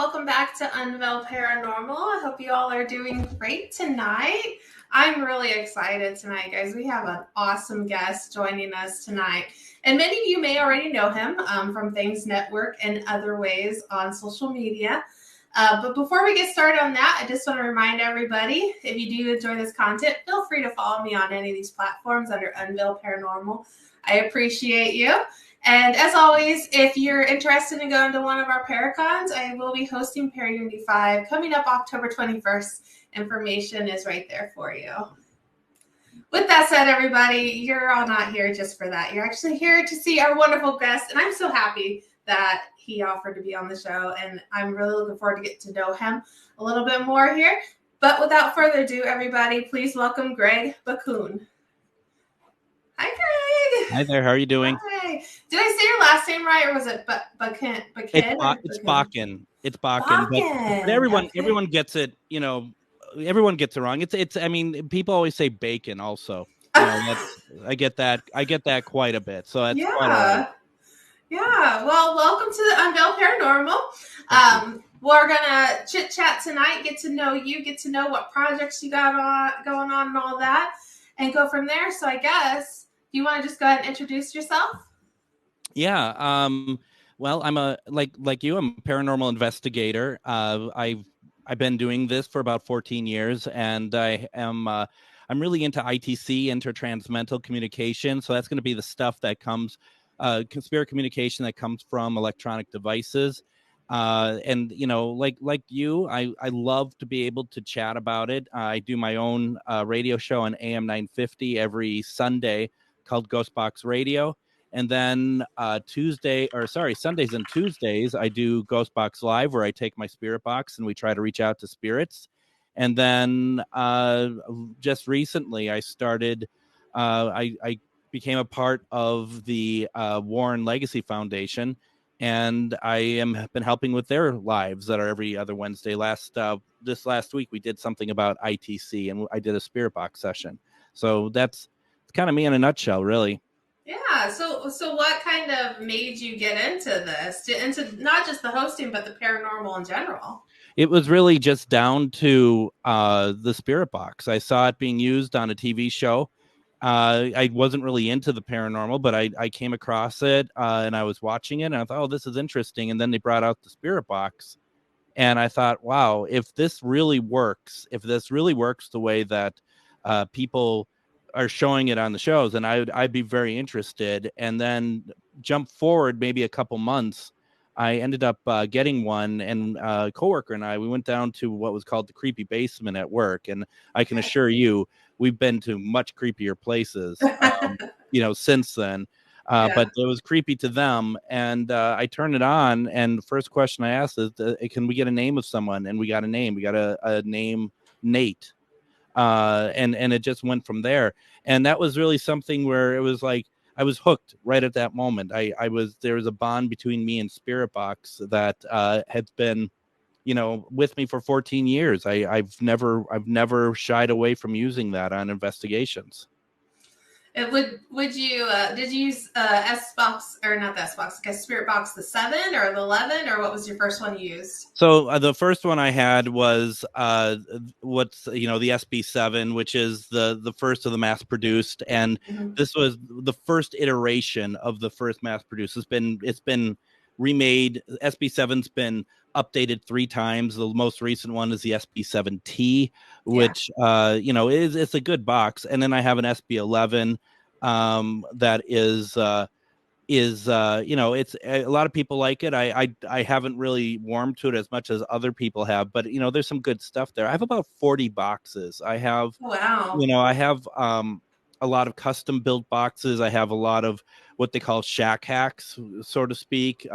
welcome back to Unveil Paranormal. I hope you all are doing great tonight. I'm really excited tonight, guys. We have an awesome guest joining us tonight. And many of you may already know him from Things Network and other ways on social media. But before we get started on that, I just want to remind everybody, if you do enjoy this content, feel free to follow me on any of these platforms under Unveil Paranormal. I appreciate you. And as always, if you're interested in going to one of our Paracons, I will be hosting Paraunity 5 coming up October 21st. Information is right there for you. With that said, everybody, you're all not here just for that. You're actually here to see our wonderful guest, and I'm so happy that he offered to be on the show, and I'm really looking forward to get to know him a little bit more here. But without further ado, everybody, please welcome Greg Bakun. Hi, Greg. Hi there. How are you doing? Hi. Did I say your last name right, or was it Bakun? It's Bakun. It's Bakun. But everyone gets it. You know, everyone gets it wrong. It's. I mean, people always say bacon. Also, you know, I get that. I get that quite a bit. So that's quite all right. Yeah. Well, welcome to the Unveil Paranormal. We're gonna chit chat tonight, get to know you, get to know what projects you got going on, and all that, and go from there. So I guess. Do you want to just go ahead and introduce yourself? Yeah. Well, I'm like you. I'm a paranormal investigator. I've been doing this for about 14 years, and I'm really into ITC, intertransmental communication. So that's going to be the stuff that comes, spirit communication that comes from electronic devices. And you know, like you, I love to be able to chat about it. I do my own radio show on AM 950 every Sunday, called Ghostbox Radio. And then Sundays and Tuesdays, I do Ghostbox Live, where I take my spirit box and we try to reach out to spirits. And then just recently I started, I became a part of the Warren Legacy Foundation, and I have been helping with their lives that are every other Wednesday. This last week, we did something about ITC, and I did a spirit box session. So that's kind of me in a nutshell, really. Yeah. So what kind of made you get into this, into not just the hosting, but the paranormal in general? It was really just down to the spirit box. I saw it being used on a TV show. I wasn't really into the paranormal, but I came across it and I was watching it, and I thought, oh, this is interesting. And then they brought out the spirit box, and I thought, wow, if this really works the way that people are showing it on the shows, and I'd be very interested. And then jump forward maybe a couple months, I ended up getting one, and a coworker and we went down to what was called the creepy basement at work. And I can assure you, we've been to much creepier places, since then. But it was creepy to them. And I turned it on, and the first question I asked is, can we get a name of someone? And we got a name. We got a name, Nate. And it just went from there. And that was really something where it was like I was hooked right at that moment. There was a bond between me and Spirit Box that has been, with me for 14 years. I've never shied away from using that on investigations. And did you use S-Box, or not the S-Box, I guess Spirit Box, the 7 or the 11, or what was your first one you used? So the first one I had was the SB7, which is the first of the mass produced, and this was the first iteration of the first mass produced. It's been remade. SB7's been updated 3 times. The most recent one is the SB7T, which it's a good box. And then I have an SB11 that is it's a lot of people like it. I haven't really warmed to it as much as other people have, but there's some good stuff there. I have about 40 boxes. I have I have a lot of custom built boxes. I have a lot of what they call shack hacks, so to speak.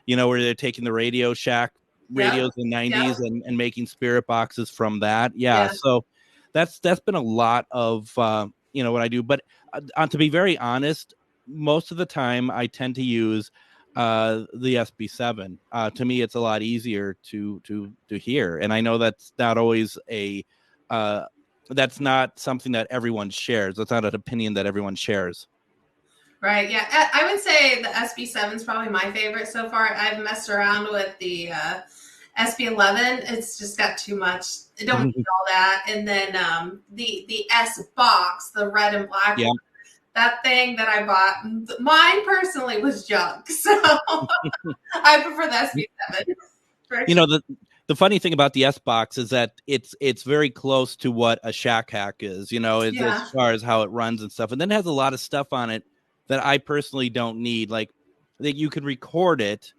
Where they're taking the Radio Shack radios in the 90s and making spirit boxes from that. So that's been a lot of what I do. But to be very honest, most of the time I tend to use the SB7. To me, it's a lot easier to hear, and I know that's not always that's not something that everyone shares. That's not an opinion that everyone shares. Right. Yeah. I would say the SB7 is probably my favorite so far. I've messed around with the SB11. It's just got too much. I don't need all that. And then the S box, the red and black Yeah. one, that thing that I bought, mine personally was junk. So I prefer the SB7. You know, the funny thing about the S box is that it's very close to what a Shack Hack is, you know, as far as how it runs and stuff. And then it has a lot of stuff on it that I personally don't need. Like that you can record it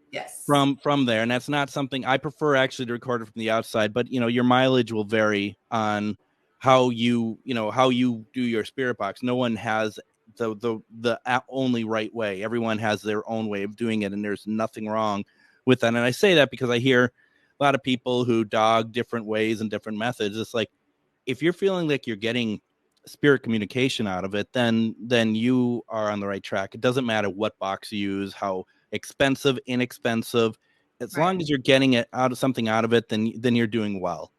from there. And that's not something I prefer actually to record it from the outside. But, you know, your mileage will vary on how you do your spirit box. No one has the only right way. Everyone has their own way of doing it. And there's nothing wrong with that. And I say that because I hear a lot of people who dog different ways and different methods. It's like, if you're feeling like you're getting spirit communication out of it, then you are on the right track. It doesn't matter what box you use, how expensive, inexpensive, as long as you're getting it out of something out of it, then you're doing well.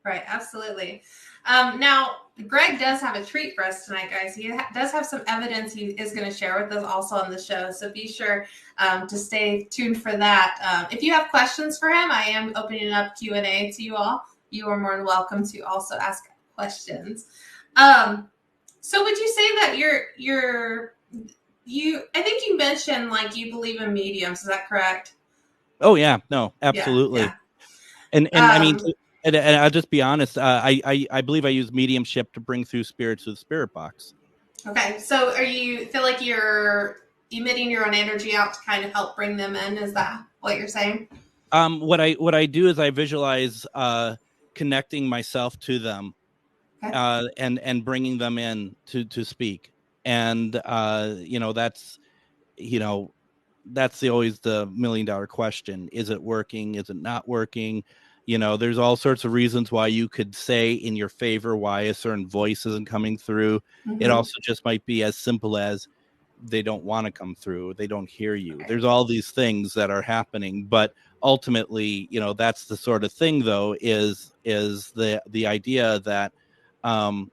Right. Absolutely. Now, Greg does have a treat for us tonight, guys. He does have some evidence he is going to share with us also on the show. So be sure to stay tuned for that. If you have questions for him, I am opening up Q&A to you all. You are more than welcome to also ask questions. So would you say that I think you mentioned like you believe in mediums. Is that correct? Oh yeah, no, absolutely. Yeah. And I mean, and I'll just be honest. I believe I use mediumship to bring through spirits with the spirit box. Okay, so feel like you're emitting your own energy out to kind of help bring them in? Is that what you're saying? What I do is I visualize connecting myself to them, and bringing them in to speak. And you know, that's always the $1 million question. Is it working? Is it not working? You know, there's all sorts of reasons why you could say in your favor why a certain voice isn't coming through. It also just might be as simple as they don't want to come through. They don't hear you. Okay. There's all these things that are happening, but ultimately, you know, that's the sort of thing though, is the idea that I'm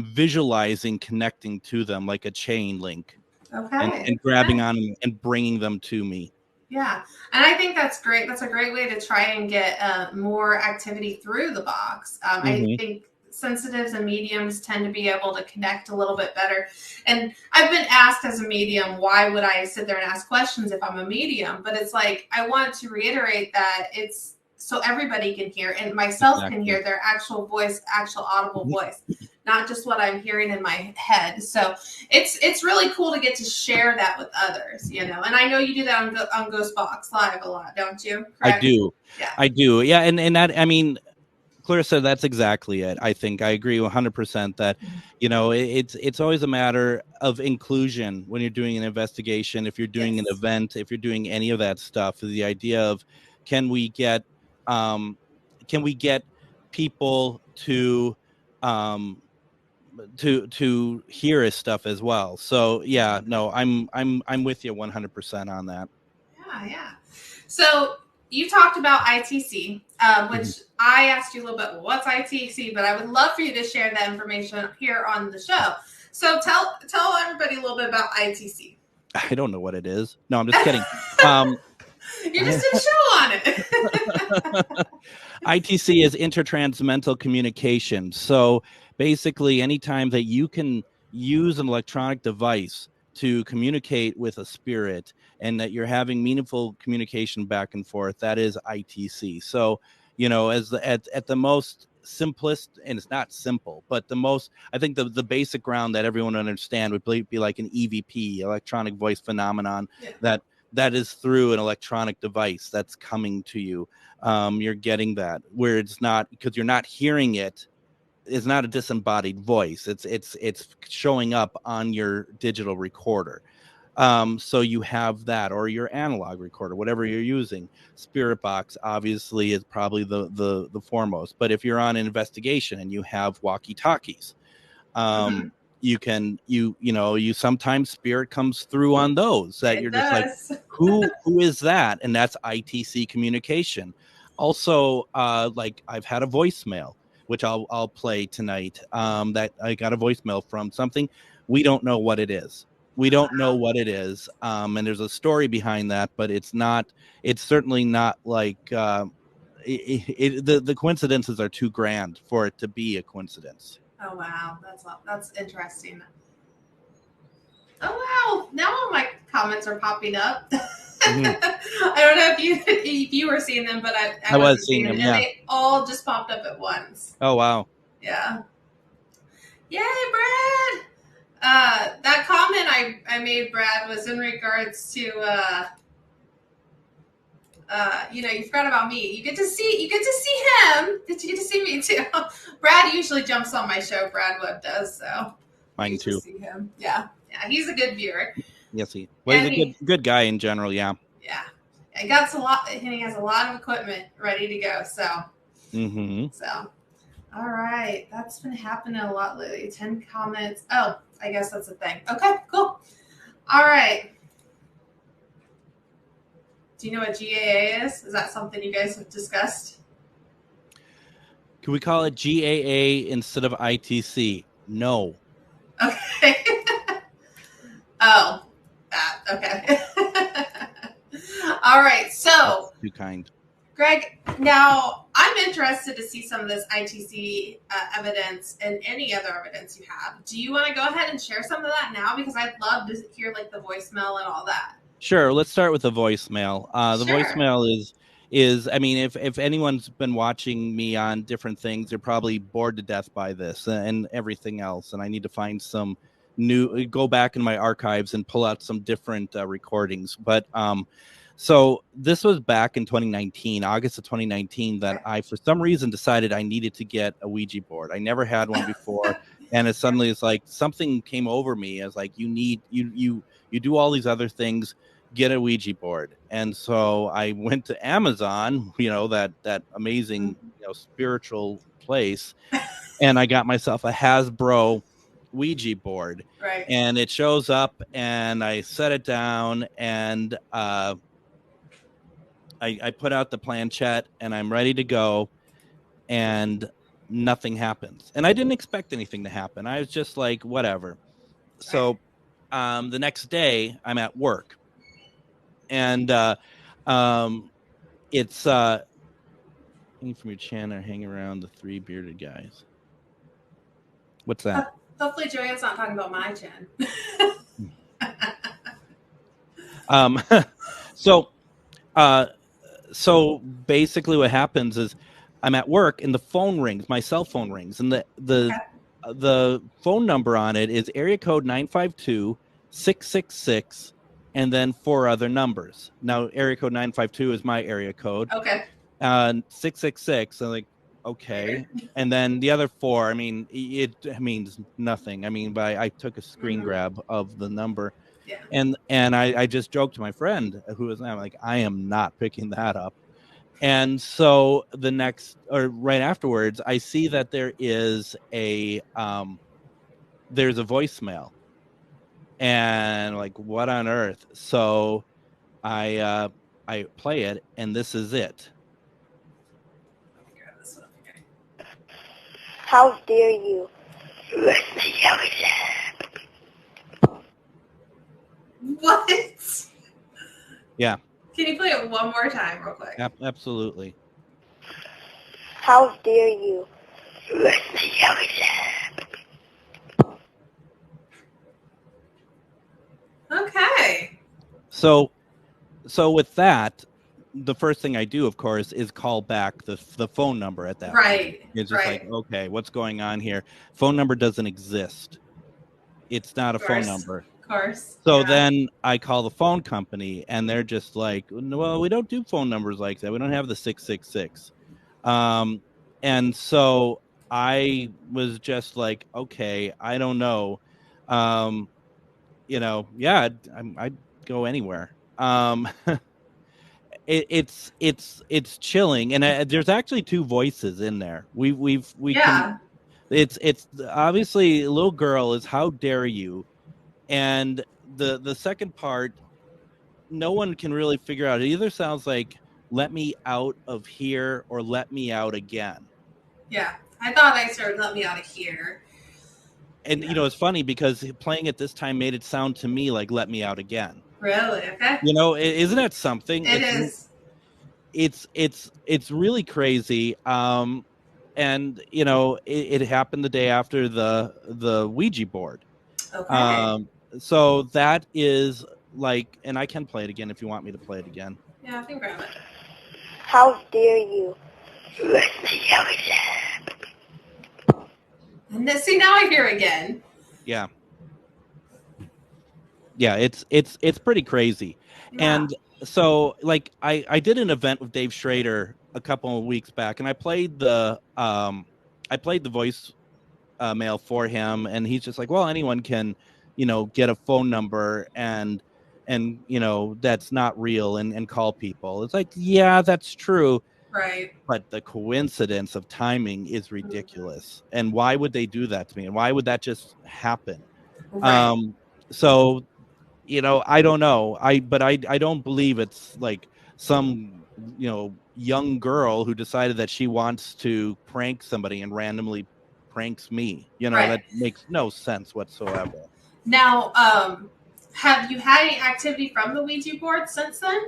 visualizing connecting to them like a chain link. Okay. And grabbing on them and bringing them to me. Yeah. And I think that's great. That's a great way to try and get more activity through the box. I think sensitives and mediums tend to be able to connect a little bit better. And I've been asked as a medium, why would I sit there and ask questions if I'm a medium? But it's like, I want to reiterate that it's so everybody can hear and myself can hear their actual voice, actual audible voice, not just what I'm hearing in my head. So it's really cool to get to share that with others, you know. And I know you do that on Ghost Box Live a lot, don't you? Correct? I do. Yeah. I do. Yeah. And that, I mean, Clarissa, that's exactly it. I think I agree 100% that, you know, it's always a matter of inclusion when you're doing an investigation. If you're doing an event, if you're doing any of that stuff, the idea of can we get people to hear his stuff as well. So yeah, no, I'm with you 100% on that. Yeah. So you talked about ITC, which I asked you a little bit, well, what's ITC? But I would love for you to share that information here on the show. So tell everybody a little bit about ITC. I don't know what it is. No, I'm just kidding. You just did a show on it. ITC is intertransmental communication. So basically, anytime that you can use an electronic device to communicate with a spirit and that you're having meaningful communication back and forth, that is ITC. So, you know, at the most simplest, and it's not simple, but the most, I think the basic ground that everyone would understand would be like an EVP, electronic voice phenomenon, that is through an electronic device that's coming to you. You're getting that where it's not, because you're not hearing it. It's not a disembodied voice. It's showing up on your digital recorder. So you have that, or your analog recorder, whatever you're using. Spirit box obviously is probably the foremost. But if you're on an investigation and you have walkie-talkies, you sometimes spirit comes through on those that you're just like, who is that? And that's ITC communication. Also, like I've had a voicemail, which I'll play tonight, that I got a voicemail from something. We don't know what it is. We don't know what it is, and there's a story behind that, but it's certainly not like the coincidences are too grand for it to be a coincidence. Oh wow, that's interesting. Oh wow, now all my comments are popping up. Mm-hmm. I don't know if you were seeing them, but I was wasn't seeing seeing them, them, and yeah. they all just popped up at once. Oh wow. Yeah. Yay, Brad! That comment I made, Brad, was in regards to you forgot about me. You get to see him. Did you get to see me too? Brad usually jumps on my show. Brad Wood does, so Mine you get to too. see him. Yeah, he's a good viewer. Yes, he's And a good guy in general. Yeah. yeah, he got a lot, and he has a lot of equipment ready to go. So, Mm-hmm. All right, that's been happening a lot lately. 10 comments. Oh, I guess that's a thing. Okay, cool. All right. Do you know what GAA is? Is that something you guys have discussed? Can we call it GAA instead of ITC? No. Okay. Oh, that. Okay. All right. So, That's too kind. Greg, now I'm interested to see some of this ITC evidence and any other evidence you have. Do you want to go ahead and share some of that now? Because I'd love to hear like the voicemail and all that. Sure. Let's start with the voicemail. The Sure. voicemail is I mean, if anyone's been watching me on different things, they're probably bored to death by this and everything else. And I need to find some go back in my archives and pull out some different recordings. But so this was back in 2019, August of 2019, that I, for some reason, decided I needed to get a Ouija board. I never had one before. And it suddenly is like something came over me as like, you do all these other things, get a Ouija board. And so I went to Amazon, that amazing, spiritual place. And I got myself a Hasbro Ouija board. Right. And it shows up and I set it down and, I put out the planchette and I'm ready to go, and nothing happens. And I didn't expect anything to happen. I was just like, whatever. So the next day I'm at work, and it's hanging from your chin or hang around the three bearded guys. What's that? Hopefully Joanne's not talking about my chin. So basically what happens is I'm at work and the phone rings, my cell phone rings, and the phone number on it is area code 952-666 and then 4 other numbers. Now area code 952 is my area code. Okay. 666, I'm like, okay. And then the other 4, I mean, it means nothing. I mean, but I took a screen grab of the number. Yeah. And I just joked to my friend who was like, I am not picking that up. And so right afterwards, I see that there's a voicemail, and like, what on earth? So I play it, and this is it. How dare you? What? Yeah. Can you play it one more time real quick? Absolutely. How dare you? Okay. So with that, the first thing I do, of course, is call back the phone number at that right. point. It's just like, okay, what's going on here? Phone number doesn't exist. It's not a phone number. Of course. So then I call the phone company, and they're just like, well, we don't do phone numbers like that. We don't have the 666. And so I was just like, okay, I don't know. I'd go anywhere. It's chilling, and there's actually 2 voices in there. It's obviously a little girl is how dare you, and the second part, no one can really figure out. It either sounds like let me out of here or let me out again. Yeah, I thought I started let me out of here. And it's funny because playing it this time made it sound to me like "Let Me Out Again." Really? Okay. Isn't that something? It is. It's really crazy. And it happened the day after the Ouija board. Okay. So that is like, and I can play it again if you want me to play it again. Yeah, I can grab it. How dare you? And see, now I hear again. Yeah. Yeah, it's pretty crazy. Yeah. And so like I did an event with Dave Schrader a couple of weeks back, and I played the voice mail for him, and he's just like, well, anyone can get a phone number and that's not real and call people. It's like, yeah, that's true, Right. but the coincidence of timing is ridiculous. And why would they do that to me, and why would that just happen? Right. So I don't know. But I don't believe it's like some young girl who decided that she wants to prank somebody and randomly pranks me. Right. That makes no sense whatsoever. Now, have you had any activity from the Ouija board since then?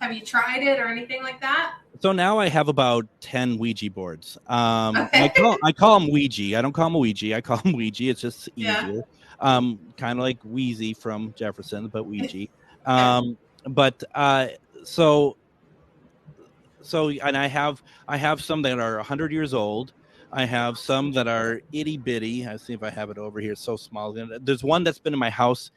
Have you tried it or anything like that? So now I have about 10 Ouija boards. Okay. I call them Ouija. I don't call them Ouija. I call them Ouija. It's just easier. Yeah. Kind of like Wheezy from Jefferson, but Ouija. Yeah. But so and I have some that are 100 years old. I have some that are itty bitty. I see if I have it over here. It's so small. There's one that's been in my house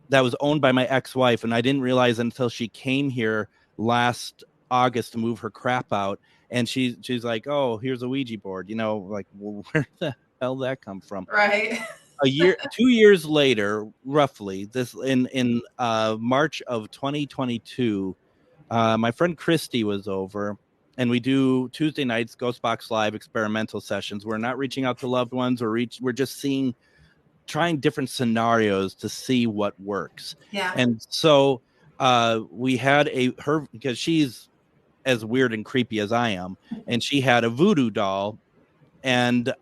that was owned by my ex-wife, and I didn't realize until she came here last August to move her crap out. And she's like, "Oh, here's a Ouija board." Like, well, where the hell did that come from? Right. 2 years later, roughly, this in March of 2022, my friend Christy was over, and we do Tuesday nights Ghost Box Live experimental sessions. We're not reaching out to loved ones, we're just trying different scenarios to see what works. Yeah. And so we had her, because she's as weird and creepy as I am, and she had a voodoo doll, and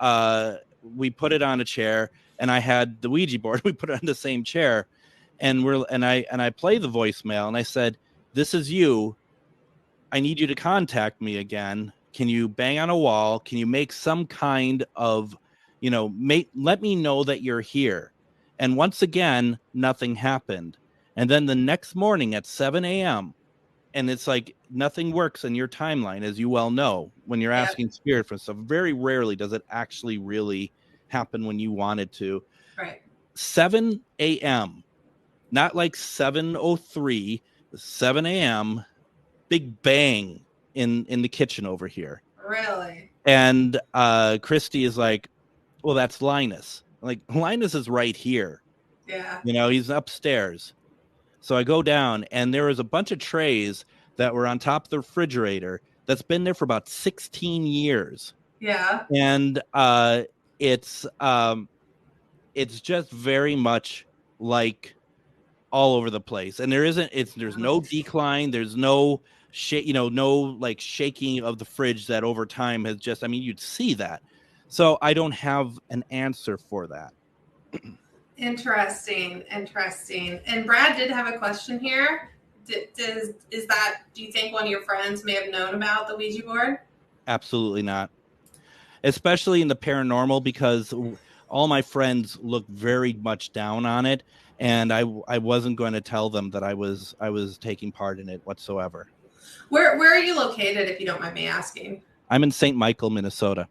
we put it on a chair, and I had the Ouija board. We put it on the same chair, and I play the voicemail, and I said, "This is you. I need you to contact me again. Can you bang on a wall? Can you make some kind of, let me know that you're here?" And once again, nothing happened. And then the next morning at 7 a.m., and it's like nothing works in your timeline, as you well know, when you're asking spirit for stuff. Very rarely does it actually really happen when you want it to. Right. 7 a.m., not like 7:03, 7 a.m., big bang in the kitchen over here. Really? And Christy is like, "Well, that's Linus." Like, Linus is right here. Yeah. He's upstairs. So I go down, and there was a bunch of trays that were on top of the refrigerator that's been there for about 16 years. Yeah. And it's just very much like all over the place. And there's no decline. There's no no like shaking of the fridge that over time has just, you'd see that. So I don't have an answer for that. Interesting. And Brad did have a question here. Do you think one of your friends may have known about the Ouija board? Absolutely not. Especially in the paranormal, because all my friends look very much down on it, and I wasn't going to tell them that I was taking part in it whatsoever. Where are you located, if you don't mind me asking? I'm in St. Michael, Minnesota.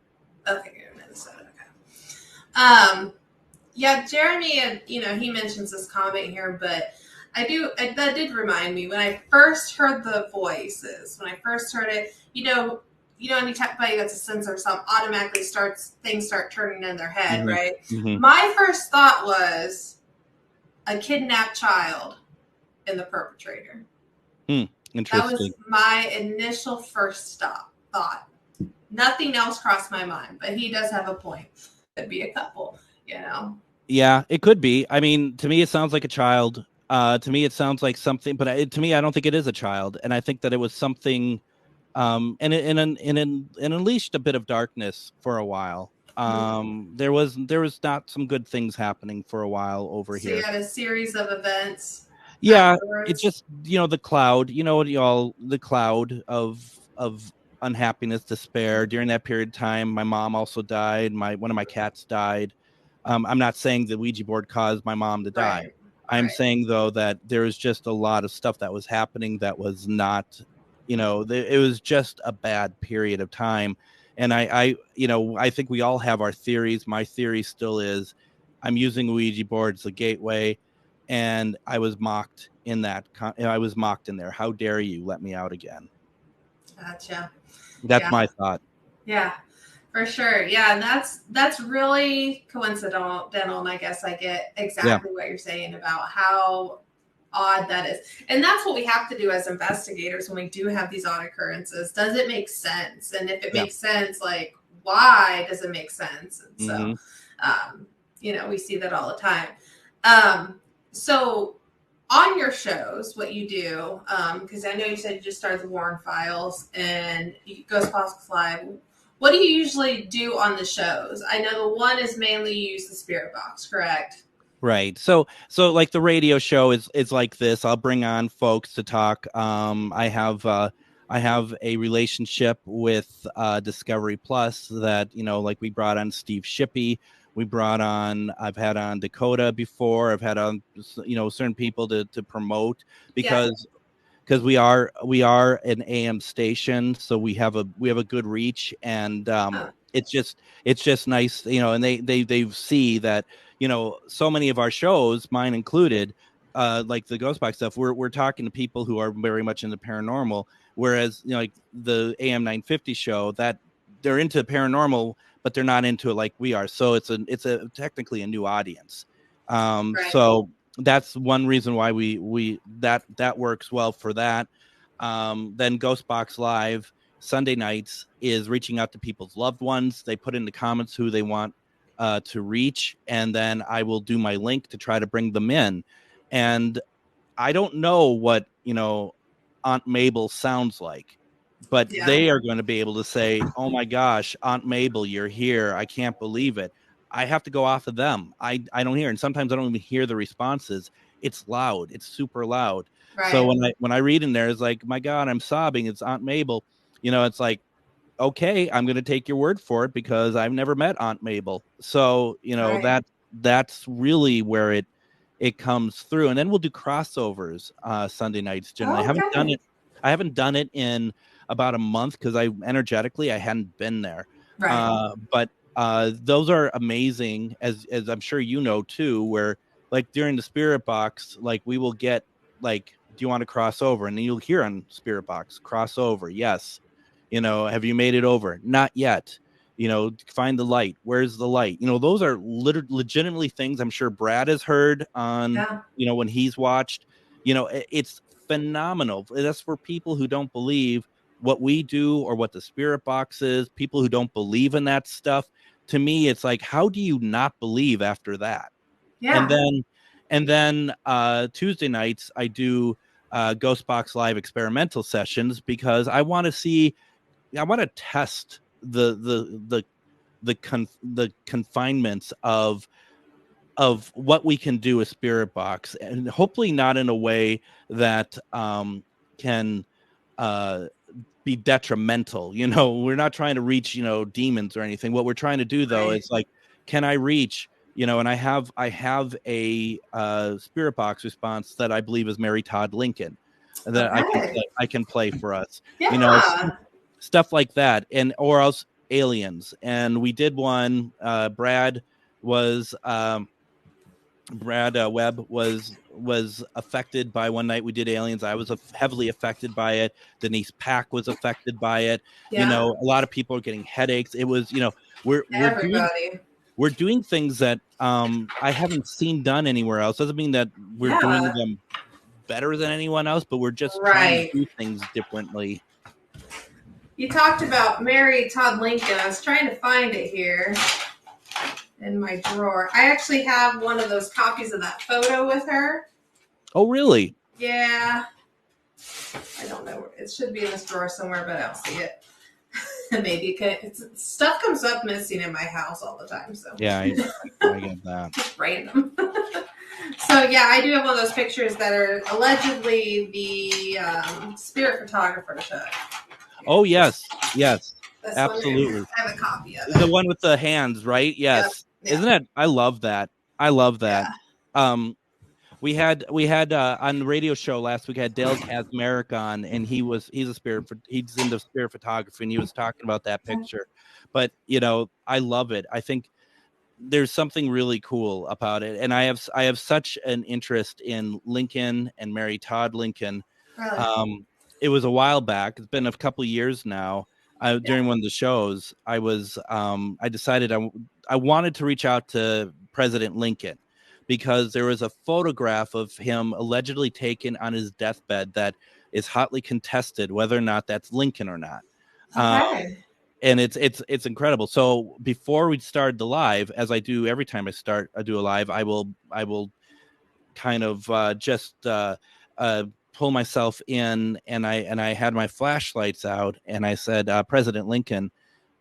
Okay, you're in Minnesota. Okay. Yeah, Jeremy, he mentions this comment here, but that did remind me when I first heard the voices, when I first heard it, anybody that's a sensor, some automatically things start turning in their head, Mm-hmm. right? Mm-hmm. My first thought was a kidnapped child and the perpetrator. Interesting. That was my initial first thought. Nothing else crossed my mind, but he does have a point. Could be a couple, Yeah, it could be. To me, it sounds like a child. To me, it sounds like something, but to me, I don't think it is a child, and I think that it was something, and unleashed a bit of darkness for a while. There was not some good things happening for a while over So here. you had a series of events. Yeah, afterwards. it just, the cloud, the cloud of unhappiness, despair. During that period of time, my mom also died. One of my cats died. I'm not saying the Ouija board caused my mom to die. Right. I'm saying, though, that there was just a lot of stuff that was happening that was not, it was just a bad period of time. And I think we all have our theories. My theory still is I'm using Ouija boards, the gateway, and I was mocked in that. I was mocked in there. How dare you let me out again? Gotcha. That's my thought. Yeah, for sure. Yeah, and that's really coincidental, and I guess I get exactly what you're saying about how odd that is. And that's what we have to do as investigators when we do have these odd occurrences. Does it make sense? And if it makes sense, like, why does it make sense? And so, we see that all the time. So on your shows, what you do, because I know you said you just started the Warren Files and Ghostbusters Live. What do you usually do on the shows? I know the one is mainly you use the spirit box, correct? Right. So like the radio show is like this. I'll bring on folks to talk. I have a relationship with Discovery Plus that, like we brought on Steve Shippey. I've had on Dakota before. I've had on, certain people to promote because we are an AM station, so we have a good reach, and it's just nice, and they see that, so many of our shows, mine included, like the Ghostbox stuff, we're talking to people who are very much into paranormal, whereas like the AM 950 show, that they're into paranormal, but they're not into it like we are. So it's a technically a new audience. So that's one reason why we that works well for that. Then Ghostbox Live Sunday nights is reaching out to people's loved ones. They put in the comments who they want to reach, and then I will do my link to try to bring them in. And I don't know what Aunt Mabel sounds like, but they are going to be able to say, "Oh my gosh, Aunt Mabel, you're here! I can't believe it." I have to go off of them. I don't hear, and sometimes I don't even hear the responses. It's loud. It's super loud. Right. So when I read in there, it's like, my God, I'm sobbing. It's Aunt Mabel. It's like, okay, I'm going to take your word for it because I've never met Aunt Mabel. So that's really where it comes through. And then we'll do crossovers Sunday nights generally. I haven't done it in about a month because I hadn't been there. But those are amazing, as I'm sure you know too, where like during the Spirit Box, like we will get like, do you want to cross over? And then you'll hear on Spirit Box, crossover, yes. Have you made it over? Not yet. Find the light. Where's the light? Those are legitimately things I'm sure Brad has heard on, when he's watched. It's phenomenal. That's for people who don't believe what we do or what the Spirit Box is, people who don't believe in that stuff. To me, it's like, how do you not believe after that? And then Tuesday nights I do Ghostbox Live experimental sessions because I want to test the confinements of what we can do with Spirit Box, and hopefully not in a way that can be detrimental. We're not trying to reach demons or anything. What we're trying to do though is like, can I reach and I have a Spirit Box response that I believe is Mary Todd Lincoln that I can play for us. Stuff like that, or else aliens. And we did one. Brad Webb was affected by one night we did aliens. I was heavily affected by it. Denise Pack was affected by it. A lot of people are getting headaches. It was we're doing things that I haven't seen done anywhere else. Doesn't mean that we're doing them better than anyone else, but we're just trying to do things differently. You talked about Mary Todd Lincoln. I was trying to find it here in my drawer. I actually have one of those copies of that photo with her. Oh, really? Yeah. I don't know. It should be in this drawer somewhere, but I don't see it. maybe stuff comes up missing in my house all the time. So Yeah, I get that. Just random. So yeah, I do have one of those pictures that are allegedly the spirit photographer took. Oh yes, This absolutely. one, I have a copy of it. The one with the hands, right? Yes. Yep. Isn't it? I love that. Yeah. We had on the radio show last week, had Dale Kazmarek on, and he's into spirit photography, and he was talking about that picture. But I love it. I think there's something really cool about it, and I have such an interest in Lincoln and Mary Todd Lincoln. Really? It was a while back. It's been a couple of years now. During one of the shows, I decided I wanted to reach out to President Lincoln, because there was a photograph of him allegedly taken on his deathbed that is hotly contested whether or not that's Lincoln or not. Okay. And it's incredible. So before we started the live, as I do every time I do a live, I will kind of just pull myself in, and I had my flashlights out, and I said, President Lincoln,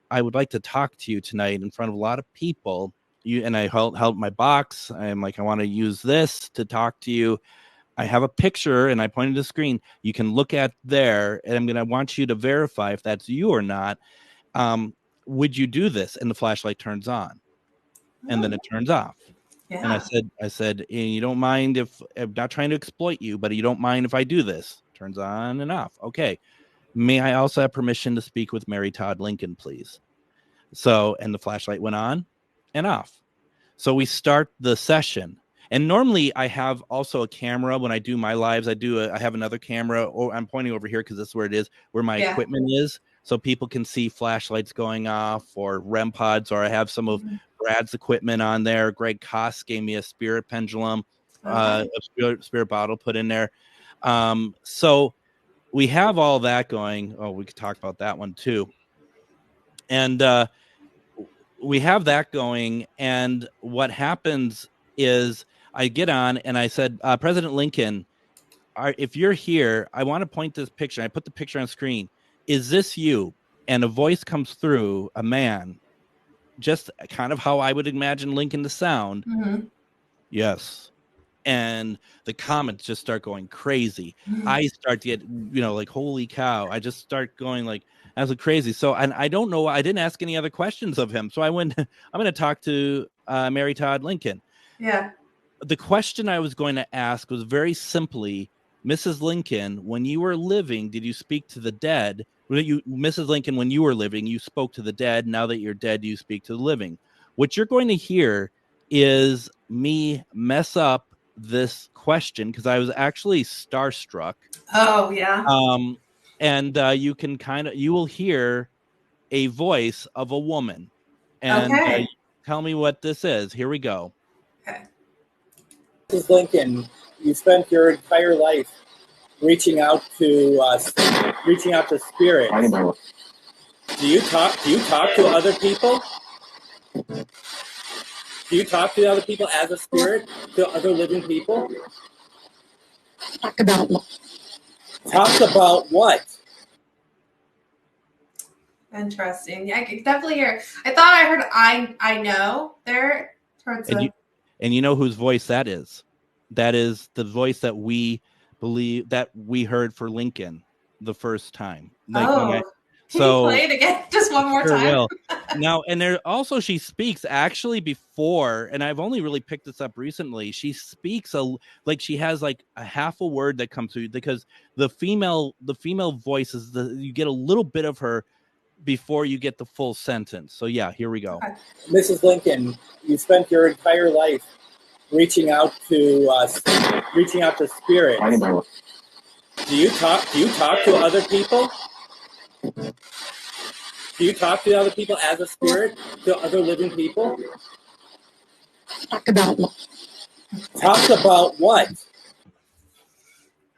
I would like to talk to you tonight in front of a lot of people. And I held my box. I'm like, I want to use this to talk to you. I have a picture, and I pointed to the screen. You can look at there, and I'm going to want you to verify if that's you or not. Would you do this? And the flashlight turns on, and then it turns off. Yeah. And I said, you don't mind if I'm not trying to exploit you, but you don't mind if I do this? Turns on and off. Okay. May I also have permission to speak with Mary Todd Lincoln, please? So, and the flashlight went on and off. So we start the session. And normally I have also a camera when I do my lives. I have another camera, or I'm pointing over here because this is where it is, where my equipment is. So people can see flashlights going off, or REM pods, or I have some of Brad's equipment on there. Greg Koss gave me a spirit pendulum, a spirit bottle put in there. So we have all that going. Oh, we could talk about that one too. And we have that going. And what happens is I get on and I said, President Lincoln, if you're here, I want to point this picture. I put the picture on screen. Is this you? And a voice comes through, a man, just kind of how I would imagine Lincoln to sound. Mm-hmm. Yes. And the comments just start going crazy. I start to get, like, holy cow. I just start going like, as a crazy. So, and I don't know, I didn't ask any other questions of him. So I went, I'm going to talk to Mary Todd Lincoln. Yeah. The question I was going to ask was very simply, Mrs. Lincoln, when you were living, did you speak to the dead? Mrs. Lincoln, when you were living, you spoke to the dead. Now that you're dead, you speak to the living. What you're going to hear is me mess up this question, because I was actually starstruck. Oh yeah. And you will hear a voice of a woman, and tell me what this is. Here we go. Okay. Mrs. Lincoln, you spent your entire life reaching out to spirits. Do you talk to other people? Do you talk to other people as a spirit, to other living people? Talk about what? Interesting. Yeah, I could definitely hear. I thought I heard I know there towards and you know whose voice that is? That is the voice that we believe that we heard for Lincoln the first time. Can you play it again just one more time? Will. Now, and there also, she speaks actually before, and I've only really picked this up recently. She speaks like she has like a half a word that comes through, because the female voice is you get a little bit of her before you get the full sentence. So yeah, here we go. Okay. Mrs. Lincoln, you spent your entire life reaching out to spirits. Do you talk to other people? Do you talk to other people as a spirit, to other living people? Talk about what?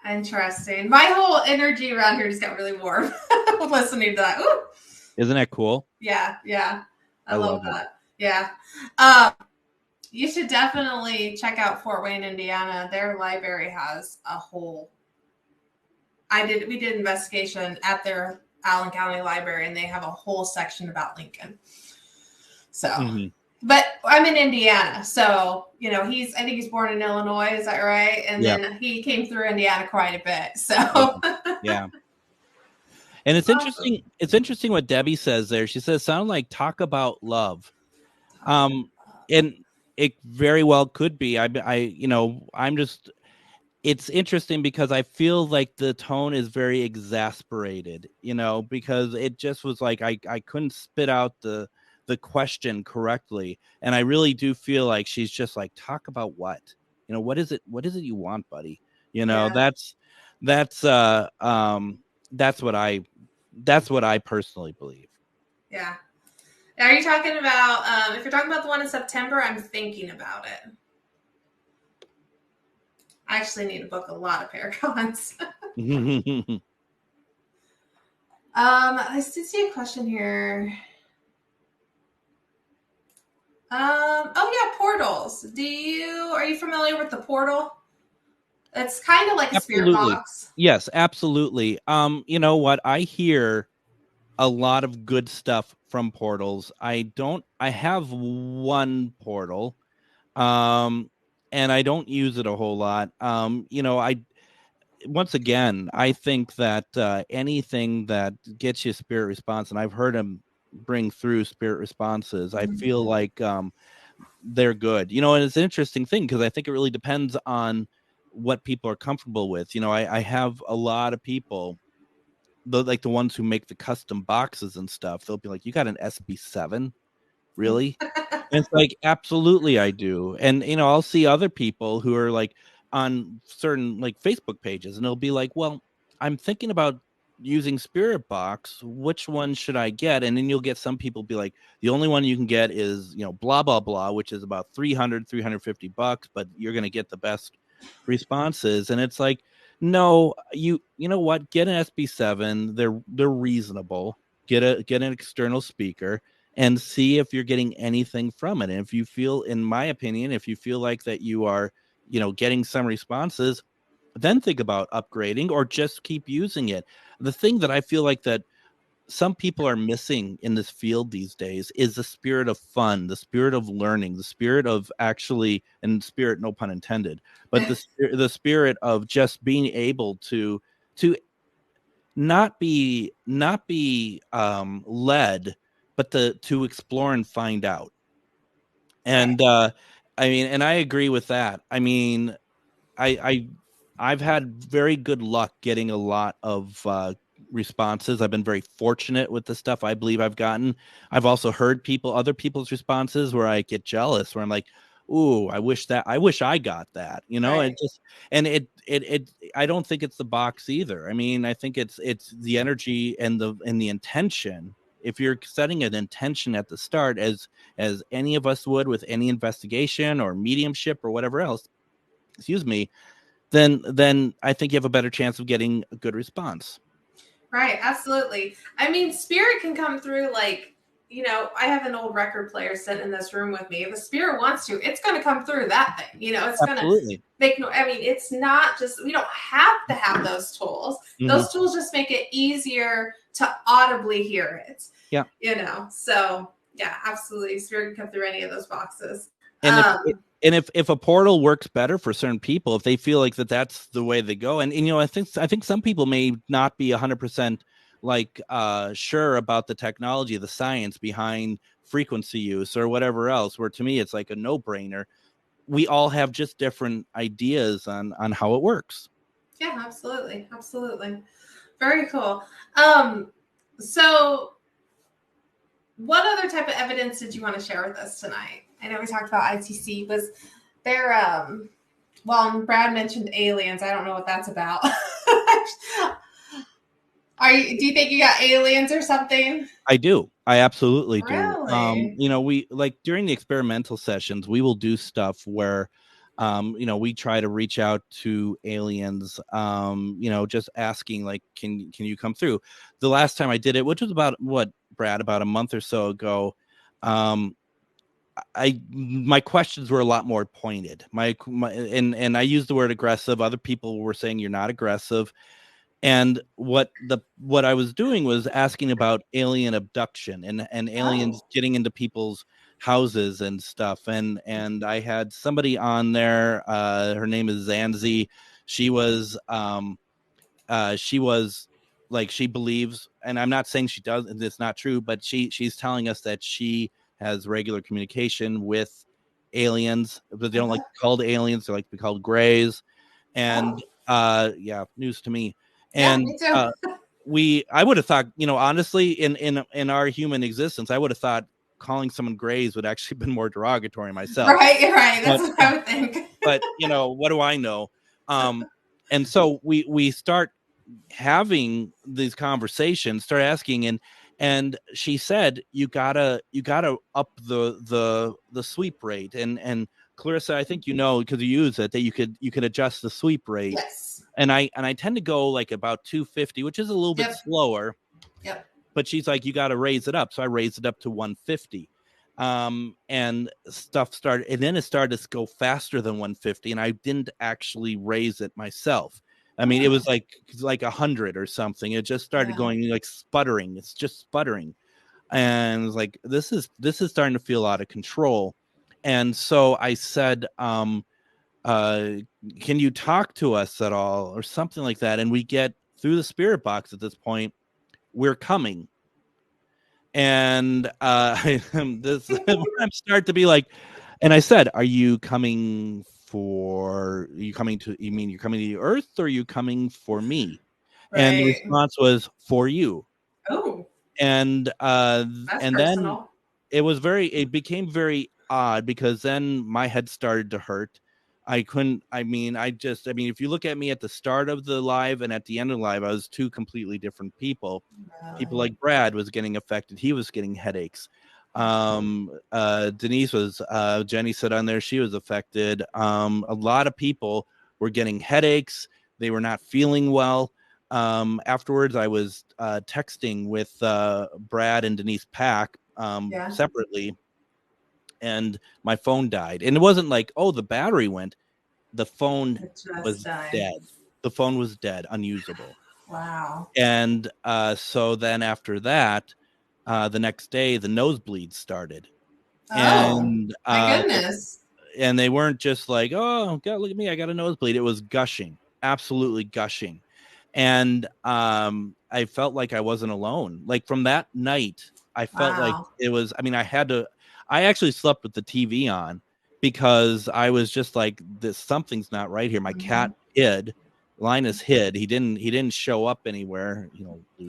Interesting. My whole energy around here just got really warm listening to that. Ooh. Isn't that cool? Yeah. I love that. It. Yeah. You should definitely check out Fort Wayne, Indiana. Their library has a whole. We did investigation at their Allen County Library, and they have a whole section about Lincoln. So, Mhm. but I'm in Indiana, so you know I think he's born in Illinois. Is that right? And Yeah. then he came through Indiana quite a bit. So, Yeah. And it's awesome. interesting. It's interesting what Debbie says there. She says, "Sound like talk about love." And it very well could be. I'm just. It's interesting because I feel like the tone is very exasperated. Because it just was like I couldn't spit out the question correctly, and I really do feel like she's just like, talk about what? What is it? What is it you want, buddy? Yeah. That's that's what I personally believe. Yeah. Are you talking about, if you're talking about the one in September, I'm thinking about it. I actually need to book a lot of Paragons. I did see a question here. Oh yeah, portals. Are you familiar with the portal? It's kind of like a spirit Absolutely. box. Yes, absolutely. You know what? I hear a lot of good stuff from portals. I have one portal, and I don't use it a whole lot. Once again, I think that anything that gets you spirit response, and I've heard him bring through spirit responses, I feel like they're good. And it's an interesting thing because I think it really depends on what people are comfortable with. I have a lot of people, like the ones who make the custom boxes and stuff. They'll be like, "You got an SB7, really?" And it's like, absolutely, I do. And I'll see other people who are like on certain like Facebook pages, and they'll be like, "Well, I'm thinking about using Spirit Box. Which one should I get?" And then you'll get some people be like, "The only one you can get is blah blah blah, which is about $350, but you're going to get the best responses." And it's like, no, you know what? Get an SB7. They're reasonable. Get an external speaker and see if you're getting anything from it. And if you feel, in my opinion, if you feel like that you are, getting some responses, then think about upgrading or just keep using it. The thing that I feel like that some people are missing in this field these days is the spirit of fun, the spirit of learning, the spirit of actually, and spirit, no pun intended, but the spirit of just being able to not be led, but to explore and find out. And and I agree with that. I've had very good luck getting a lot of responses. I've been very fortunate with the stuff I believe I've gotten. I've also heard other people's responses where I get jealous, where I'm like, "Ooh, I wish I got that." Right. I don't think it's the box either. I think it's the energy and the intention. If you're setting an intention at the start, as any of us would with any investigation or mediumship or whatever else, excuse me, then I think you have a better chance of getting a good response. Right, absolutely. Spirit can come through like, I have an old record player sitting in this room with me. If the spirit wants to, it's going to come through that thing. It's going to make no, it's not just, we don't have to have those tools. Mm-hmm. Those tools just make it easier to audibly hear it. Yeah. So yeah, absolutely. Spirit can come through any of those boxes. And if a portal works better for certain people, if they feel like that's the way they go, and I think some people may not be 100% like sure about the technology, the science behind frequency use or whatever else, where to me it's like a no-brainer. We all have just different ideas on how it works. Yeah, absolutely. Very cool. So what other type of evidence did you want to share with us tonight? I know we talked about ITC. Was there, Brad mentioned aliens. I don't know what that's about. Do you think you got aliens or something? I do. I absolutely do. Really? We like during the experimental sessions, we will do stuff where, we try to reach out to aliens, just asking like, can you come through? The last time I did it, which was about about a month or so ago, my questions were a lot more pointed. And I used the word aggressive. Other people were saying you're not aggressive. And what I was doing was asking about alien abduction and aliens getting into people's houses and stuff. And I had somebody on there. Her name is Zanzi. She was like, she believes, and I'm not saying she does, and it's not true, but she's telling us that she has regular communication with aliens, but they don't like to be called aliens. They like to be called grays. And yeah, news to me. And me too. I would have thought, honestly, in our human existence, I would have thought calling someone grays would actually been more derogatory myself. Right. That's what I would think. But what do I know? And so we start having these conversations, start asking, and she said, you gotta up the sweep rate. And Clarissa, I think because you use it, that you could adjust the sweep rate. Yes. And I tend to go like about 250, which is a little bit slower. Yep. But she's like, you got to raise it up. So I raised it up to 150. And stuff started, and then it started to go faster than 150. And I didn't actually raise it myself. I mean, it was like 100 or something. It just started going like sputtering. It's just sputtering. And it's like, this is starting to feel out of control. And so I said, can you talk to us at all, or something like that? And we get through the spirit box at this point, we're coming. And I'm start to be like, and I said, are you coming to the earth, or are you coming for me? Right. And the response was, for you. Oh. And that's and personal. Then it became very odd, because then my head started to hurt. If you look at me at the start of the live and at the end of the live, I was two completely different people. People like Brad was getting affected. He was getting headaches. Denise was, Jenny said on there, she was affected. A lot of people were getting headaches. They were not feeling well. Afterwards, I was texting with Brad and Denise Pack separately, and my phone died. And it wasn't like, oh, the battery went. The phone was dead. The phone was dead, unusable. Wow. And so then after that, the next day, the nosebleeds started. And my goodness. And they weren't just like, oh, God, look at me, I got a nosebleed. It was gushing, absolutely gushing. And I felt like I wasn't alone. Like, from that night, I felt like it was, I actually slept with the TV on, because I was just like, something's not right here. My cat hid. Linus hid. He didn't show up anywhere.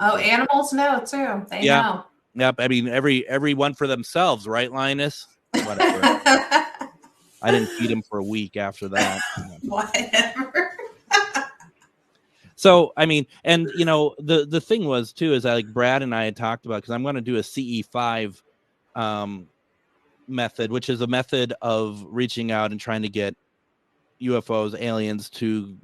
Animals know too. They know. Yep. I mean, every one for themselves, right, Linus? Whatever. I didn't feed him for a week after that. Whatever. So, I mean, and the thing was too, is like Brad and I had talked about, because I'm going to do a CE5 method, which is a method of reaching out and trying to get UFOs, aliens, to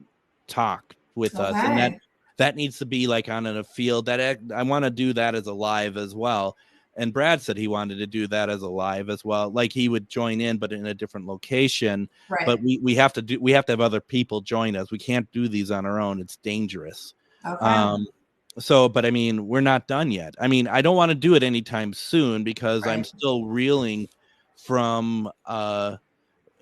talk with us. And that needs to be like on a field. That I want to do that as a live as well. And Brad said he wanted to do that as a live as well. Like, he would join in, but in a different location. Right. But we have to have other people join us. We can't do these on our own. It's dangerous. Okay. So, but I mean, we're not done yet. I mean, I don't want to do it anytime soon, because I'm still reeling from,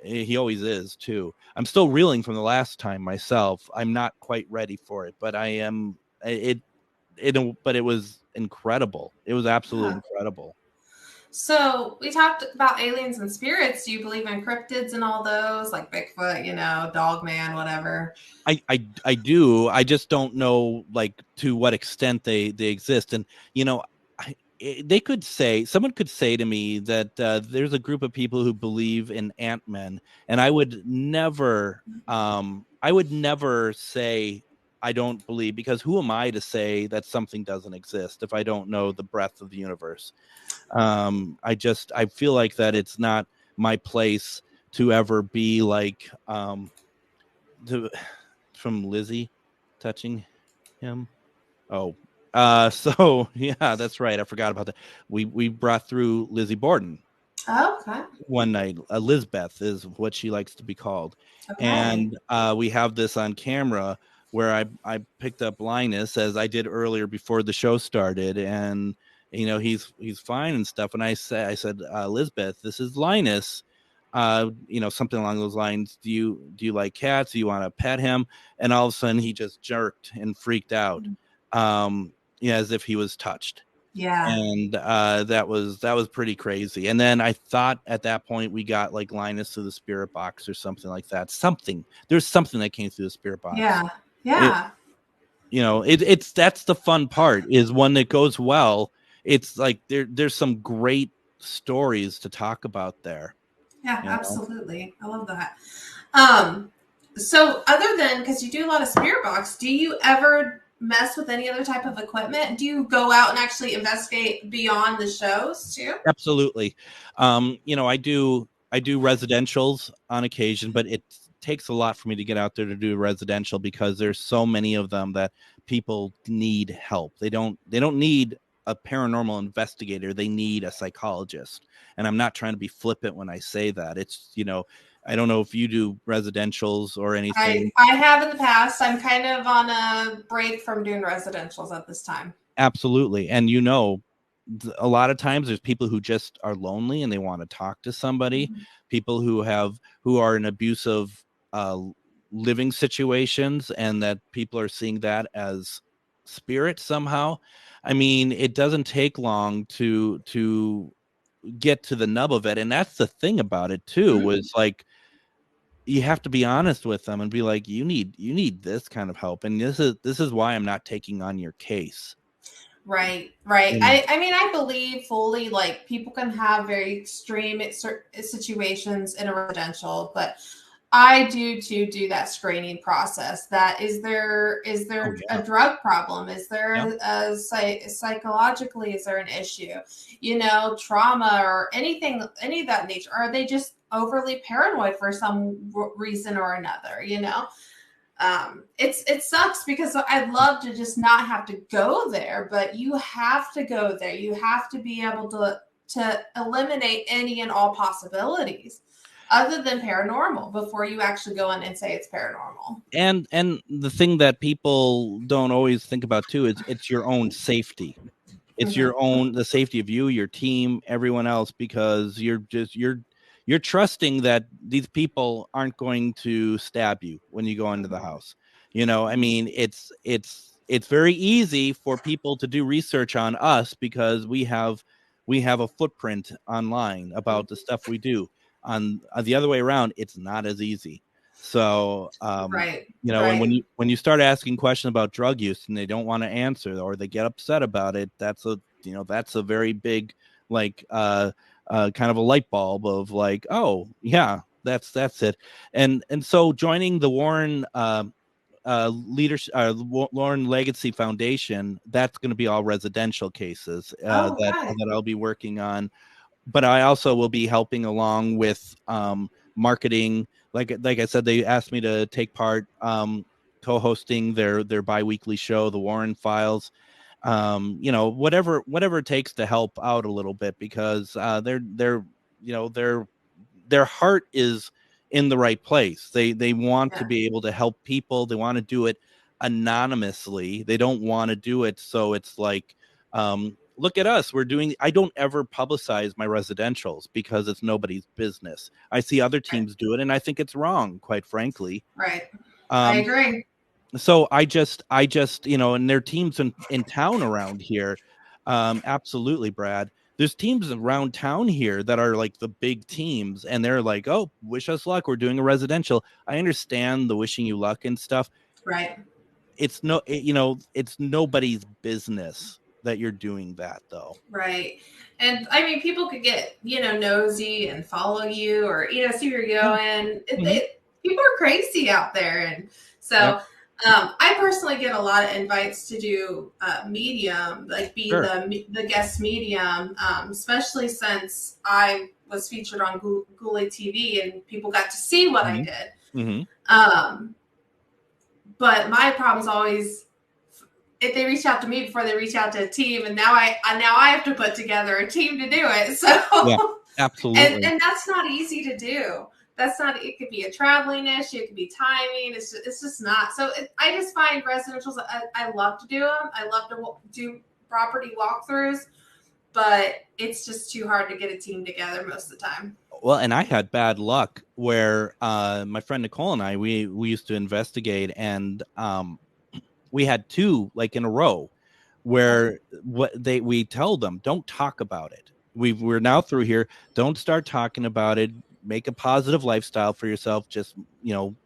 he always is too. I'm still reeling from the last time myself. I'm not quite ready for it, but I am. But it was incredible. It was absolutely incredible. So we talked about aliens and spirits. Do you believe in cryptids and all those, like Bigfoot, Dogman, whatever? I do. I just don't know, like, to what extent they exist. And someone could say to me that there's a group of people who believe in Ant-Men, and I would never say I don't believe, because who am I to say that something doesn't exist if I don't know the breadth of the universe? I feel like that it's not my place to ever be like, from Lizzie touching him. Oh, so yeah, that's right. I forgot about that. We brought through Lizzie Borden. Okay. One night, Lizbeth is what she likes to be called. Okay. And we have this on camera where I picked up Linus, as I did earlier before the show started, and he's fine and stuff. And I said, Elizabeth, this is Linus. Something along those lines. Do you like cats? Do you want to pet him? And all of a sudden he just jerked and freaked out, as if he was touched. Yeah. And that was pretty crazy. And then I thought at that point we got like Linus through the spirit box or something like that. There's something that came through the spirit box. Yeah. Yeah. It's that's the fun part, is when it goes well. It's like there's some great stories to talk about there. Yeah, absolutely. I love that. So other than, because you do a lot of spirit box, do you ever mess with any other type of equipment? Do you go out and actually investigate beyond the shows too? Absolutely. I do residentials on occasion, but it takes a lot for me to get out there to do residential, because there's so many of them that people need help. They don't need a paranormal investigator. They need a psychologist. And I'm not trying to be flippant when I say that. It's, I don't know if you do residentials or anything. I have in the past. I'm kind of on a break from doing residentials at this time. Absolutely. And a lot of times there's people who just are lonely and they want to talk to somebody, people who are in abusive living situations, and that people are seeing that as spirit somehow. I mean, it doesn't take long to get to the nub of it. And that's the thing about it too, was like, you have to be honest with them and be like, you need this kind of help. And this is why I'm not taking on your case. Right. I mean, I believe fully, like, people can have very extreme situations in a residential, but I do that screening process. That is there a drug problem? Is there psychologically, is there an issue? Trauma or anything, any of that nature? Are they just overly paranoid for some reason or another? It sucks, because I'd love to just not have to go there, but you have to go there. You have to be able to eliminate any and all possibilities other than paranormal before you actually go in and say it's paranormal. And the thing that people don't always think about too is it's your own safety. It's the safety of you, your team, everyone else, because you're trusting that these people aren't going to stab you when you go into the house. I mean, it's very easy for people to do research on us because we have a footprint online about the stuff we do. On the other way around, it's not as easy. So, right. And when you start asking questions about drug use and they don't want to answer, or they get upset about it, that's a very big, like, kind of a light bulb of like, oh yeah, that's it. And so joining the Warren leadership, Warren Legacy Foundation, that's going to be all residential cases that I'll be working on. But I also will be helping along with marketing. Like I said, they asked me to take part co-hosting their bi-weekly show, The Warren Files. Whatever it takes to help out a little bit, because their heart is in the right place. They want to be able to help people. They want to do it anonymously. They don't want to do it so it's like, look at us, I don't ever publicize my residentials because it's nobody's business. I see other teams do it and I think it's wrong, quite frankly. Right. I agree. So I just, and there are teams in town around here. Absolutely, Brad. There's teams around town here that are like the big teams, and they're like, oh, wish us luck. We're doing a residential. I understand the wishing you luck and stuff. Right. It's nobody's business that you're doing that, though. Right. And I mean, people could get, nosy and follow you, or, see where you're going. People are crazy out there. And so I personally get a lot of invites to do medium, like be the guest medium, especially since I was featured on Ghoulie TV and people got to see what I did. But my problem is always, if they reach out to me before they reach out to a team, and now I have to put together a team to do it. So yeah, absolutely, and that's not easy to do. That's not, it could be a traveling issue, it could be timing. It's just not. So I just find residentials, I love to do them. I love to do property walkthroughs, but it's just too hard to get a team together most of the time. Well, and I had bad luck where my friend Nicole and I, we used to investigate, and we had two like in a row where we tell them, don't talk about it. We're now through here. Don't start talking about it. Make a positive lifestyle for yourself. Just,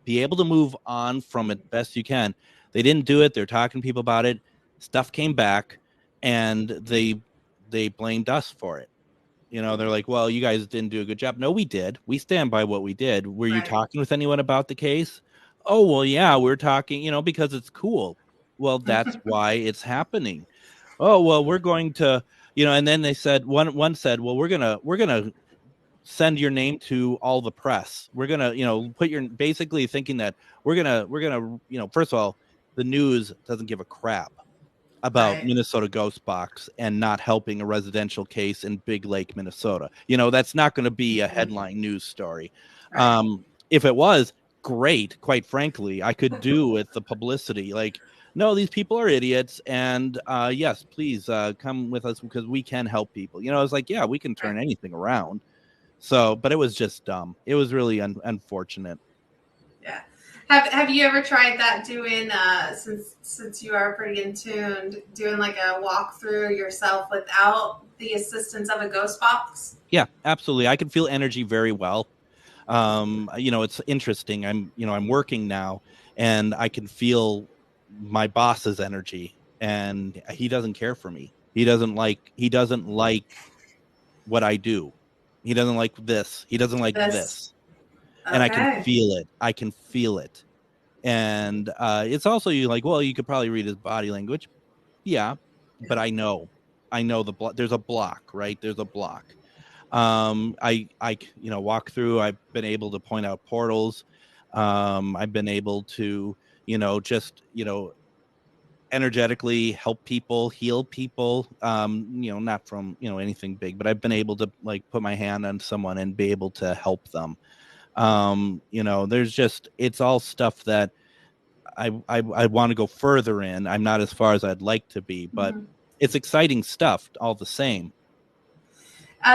be able to move on from it best you can. They didn't do it. They're talking to people about it. Stuff came back, and they blamed us for it. They're like, well, you guys didn't do a good job. No, we did. We stand by what we did. Were you talking with anyone about the case? Oh, well, yeah, we're talking, because it's cool. Well, that's why it's happening. Oh, well, we're going to, and then they said, one said, well, we're going to send your name to all the press. We're going to, put your, basically thinking that we're going to, first of all, the news doesn't give a crap about Minnesota Ghost Box and not helping a residential case in Big Lake, Minnesota. That's not going to be a headline news story. If it was, great, quite frankly, I could do with the publicity. Like, no, these people are idiots, and yes, please come with us because we can help people. It's like, yeah, we can turn anything around. So, but it was just dumb. It was really unfortunate. Yeah. Have you ever tried that, doing since you are pretty in tune, doing like a walkthrough yourself without the assistance of a ghost box? Yeah, absolutely. I can feel energy very well. It's interesting. I'm working now, and I can feel my boss's energy, and he doesn't care for me. He doesn't like what I do. He doesn't like this. He doesn't like this. And I can feel it. And it's also, you like, well, you could probably read his body language. Yeah, but I know there's a block, right? There's a block. I walk through. I've been able to point out portals. I've been able to, just, energetically help people, heal people. Not from, anything big, but I've been able to like put my hand on someone and be able to help them. There's just, it's all stuff that I want to go further in. I'm not as far as I'd like to be, but it's exciting stuff all the same.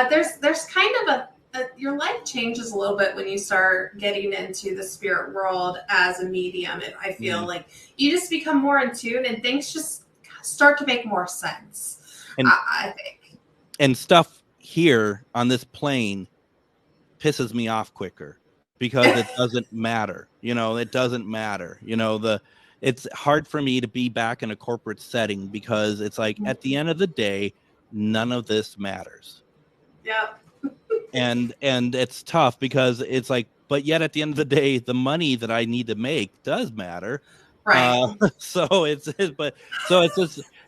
There's kind of your life changes a little bit when you start getting into the spirit world as a medium. I feel like you just become more in tune, and things just start to make more sense. And I think. And stuff here on this plane pisses me off quicker because it doesn't matter. It doesn't matter. It's hard for me to be back in a corporate setting because it's like at the end of the day, none of this matters. Yeah. And it's tough because it's like, but yet at the end of the day, the money that I need to make does matter. Right. So it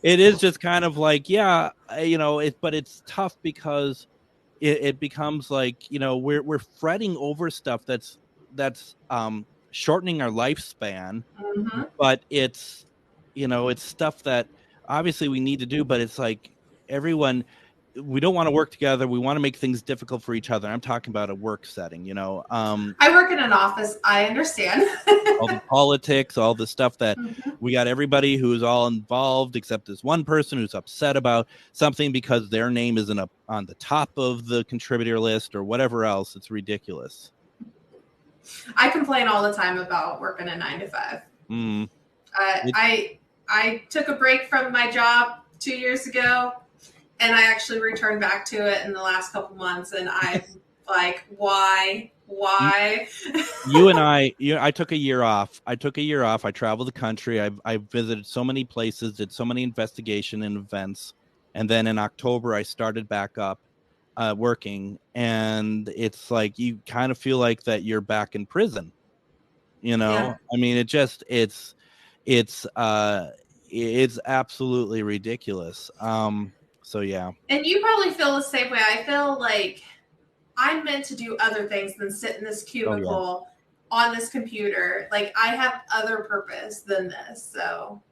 is just kind of like, yeah, but it's tough because it becomes like, we're fretting over stuff that's shortening our lifespan, but it's, it's stuff that obviously we need to do, but it's like we don't want to work together. We want to make things difficult for each other. I'm talking about a work setting, I work in an office. I understand. All the politics, all the stuff that we got everybody who's all involved, except this one person who's upset about something because their name isn't up on the top of the contributor list or whatever else. It's ridiculous. I complain all the time about working a 9 to 5. I took a break from my job 2 years ago. And I actually returned back to it in the last couple months, and I'm like, why? You and I took a year off. I traveled the country. I visited so many places, did so many investigation and events, and then in October I started back up working, and it's like you kind of feel like that you're back in prison. I mean, it's absolutely ridiculous. So yeah. And you probably feel the same way. I feel like I'm meant to do other things than sit in this cubicle on this computer. Like I have other purpose than this. So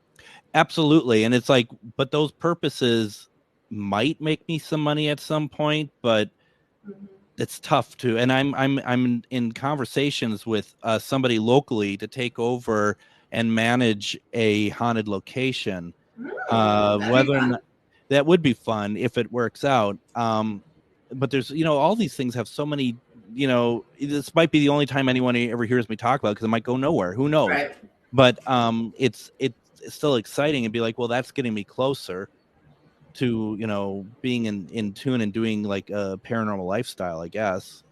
absolutely. And it's like, but those purposes might make me some money at some point, but it's tough to, and I'm in conversations with somebody locally to take over and manage a haunted location. That'd be Whether or fun. not that would be fun if it works out. But there's, all these things have so many, this might be the only time anyone ever hears me talk about it, because it might go nowhere. Who knows? Right. But it's still exciting and be like, well, that's getting me closer to, being in tune and doing like a paranormal lifestyle, I guess.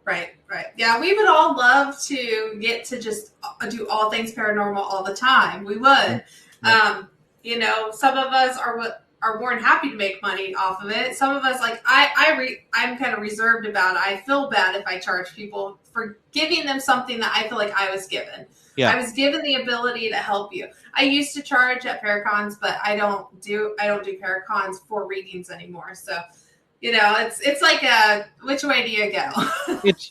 Right. Yeah, we would all love to get to just do all things paranormal all the time. We would. Yep. Some of us are more than happy to make money off of it. Some of us, like I'm kind of reserved about it. I feel bad if I charge people for giving them something that I feel like I was given. Yeah. I was given the ability to help you. I used to charge at Paracons, but I don't do Paracons for readings anymore. So, it's like which way do you go?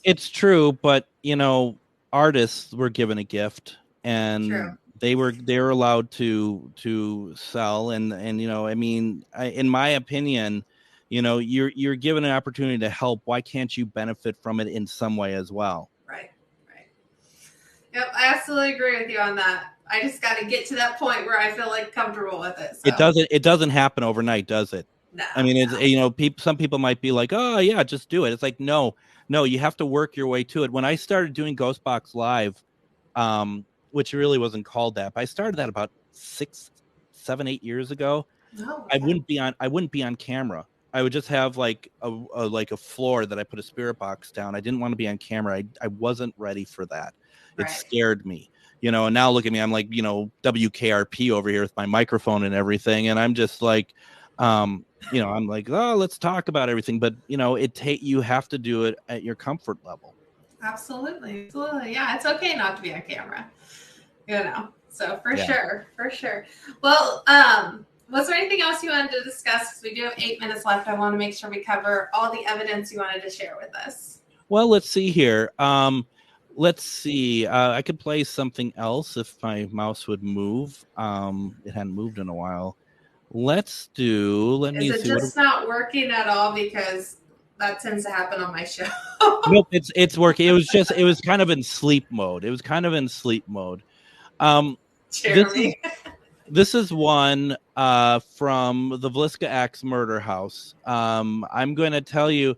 It's true, but artists were given a gift, and True. they were allowed to sell, and in my opinion, you're given an opportunity to help. Why can't you benefit from it in some way as well? Right. Yep, I absolutely agree with you on that. I just got to get to that point where I feel like comfortable with it. So. It doesn't happen overnight, does it? No. I mean, it's some people might be like, oh yeah, just do it. It's like, no, you have to work your way to it. When I started doing Ghost Box Live, which really wasn't called that, but I started that about 6, 7, 8 years ago. No, I wouldn't be on camera. I would just have like a floor that I put a spirit box down. I didn't want to be on camera. I wasn't ready for that. It scared me. And now look at me. I'm like, WKRP over here with my microphone and everything. And I'm just like, I'm like, oh, let's talk about everything. But, you have to do it at your comfort level. Absolutely. Yeah, it's okay not to be on camera. So for sure. Well, was there anything else you wanted to discuss? We do have 8 minutes left. I want to make sure we cover all the evidence you wanted to share with us. Well, let's see here. Let's see. I could play something else if my mouse would move. It hadn't moved in a while. Let me see. Is it just not working at all? Because that tends to happen on my show. Nope, it's working. It was kind of in sleep mode. Jeremy. This is one from the Vliska Axe murder house. I'm going to tell you,